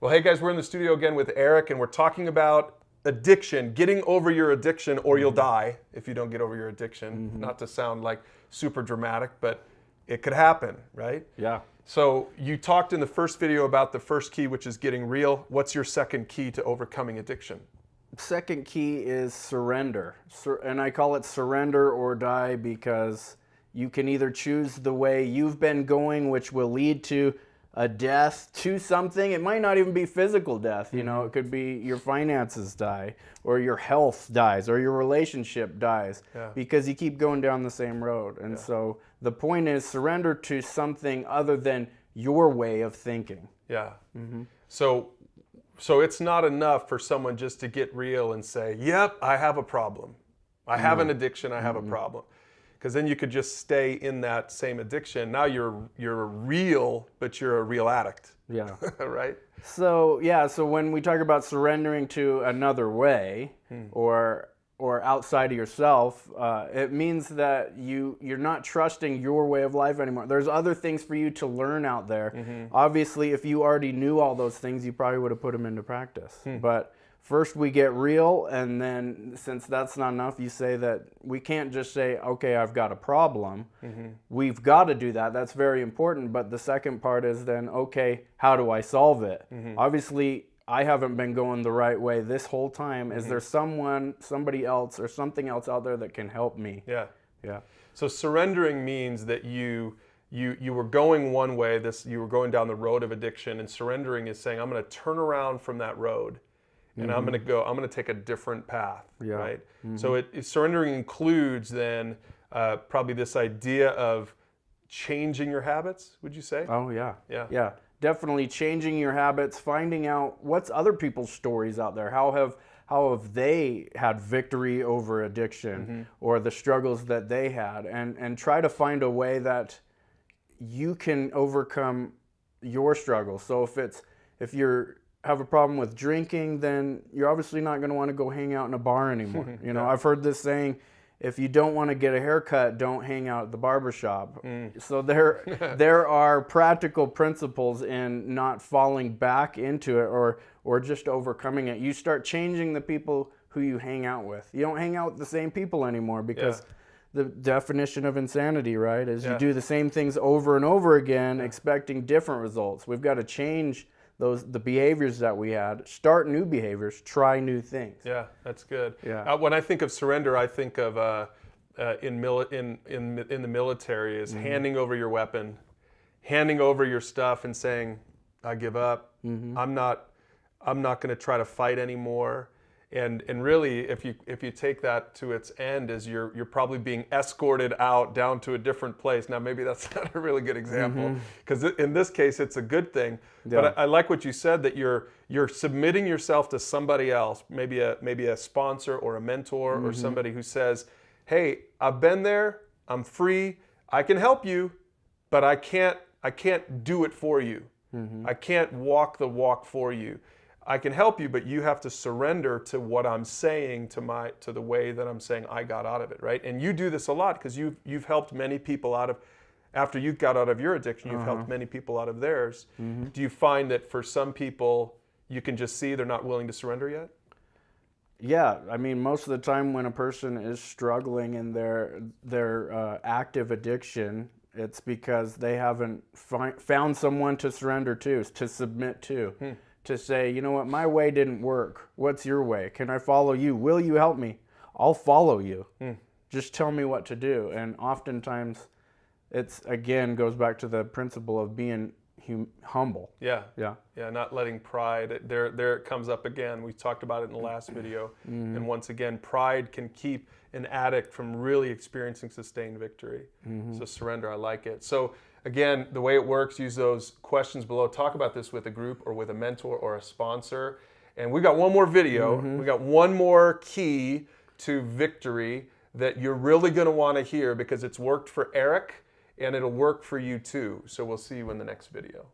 Well, hey guys, we're in the studio again with Eric, and we're talking about addiction, getting over your addiction, or you'll die if you don't get over your addiction. Not to sound like super dramatic, but it could happen, right? Yeah. So you talked in the first video about the first key, which is getting real. What's your second key to overcoming addiction? Second key is surrender. And I call it surrender or die because you can either choose the way you've been going, which will lead to a death to something. It might not even be physical death, you know, it could be your finances die, or your health dies, or your relationship dies, because you keep going down the same road. And so the point is surrender to something other than your way of thinking. Yeah. So it's not enough for someone just to get real and say, yep, I have a problem. I have an addiction, I have a problem. Because then you could just stay in that same addiction. Now you're real, but you're a real addict. Yeah. Right? So so when we talk about surrendering to another way or outside of yourself, it means that you're not trusting your way of life anymore. There's other things for you to learn out there. Obviously, if you already knew all those things, you probably would have put them into practice. But first we get real, and then since that's not enough, you say that we can't just say, okay, I've got a problem. We've got to do that. That's very important. But the second part is then, okay, how do I solve it? Obviously, I haven't been going the right way this whole time. Is there somebody else or something else out there that can help me? Yeah. Yeah. So surrendering means that you were going one way, you were going down the road of addiction, and surrendering is saying, I'm going to turn around from that road. And I'm going to take a different path, right? So surrendering includes then probably this idea of changing your habits, would you say? Oh, yeah. Yeah. Yeah. Definitely changing your habits, finding out what's other people's stories out there. How have they had victory over addiction or the struggles that they had, and try to find a way that you can overcome your struggles. So if you're have a problem with drinking, then you're obviously not going to want to go hang out in a bar anymore. You know, I've heard this saying, if you don't want to get a haircut, don't hang out at the barber shop. So there are practical principles in not falling back into it or just overcoming it. You start changing the people who you hang out with. You don't hang out with the same people anymore, because the definition of insanity, right, is you do the same things over and over again expecting different results. We've got to change the behaviors that we had, start new behaviors, try new things. Yeah, that's good. Yeah. When I think of surrender, I think of in the military is handing over your weapon, handing over your stuff, and saying, I give up. I'm not going to try to fight anymore. And really, if you take that to its end, is you're probably being escorted out down to a different place. Now, maybe that's not a really good example, because in this case, it's a good thing. But I like what you said, that you're submitting yourself to somebody else, maybe a sponsor or a mentor or somebody who says, hey, I've been there, I'm free, I can help you, but I can't do it for you. I can't walk the walk for you. I can help you, but you have to surrender to what I'm saying, to the way that I'm saying I got out of it, right? And you do this a lot because you've helped many people after you got out of your addiction, you've helped many people out of theirs. Do you find that for some people, you can just see they're not willing to surrender yet? Yeah, I mean, most of the time when a person is struggling in their active addiction, it's because they haven't found someone to surrender to submit to. To say, you know what, my way didn't work. What's your way? Can I follow you? Will you help me? I'll follow you. Just tell me what to do. And oftentimes, it's, again, goes back to the principle of being humble. Yeah, not letting pride, there it comes up again. We talked about it in the last video. And once again, pride can keep an addict from really experiencing sustained victory. So surrender, I like it. So again, the way it works, use those questions below. Talk about this with a group or with a mentor or a sponsor. And we got one more video. We got one more key to victory that you're really going to want to hear, because it's worked for Eric and it'll work for you too. So we'll see you in the next video.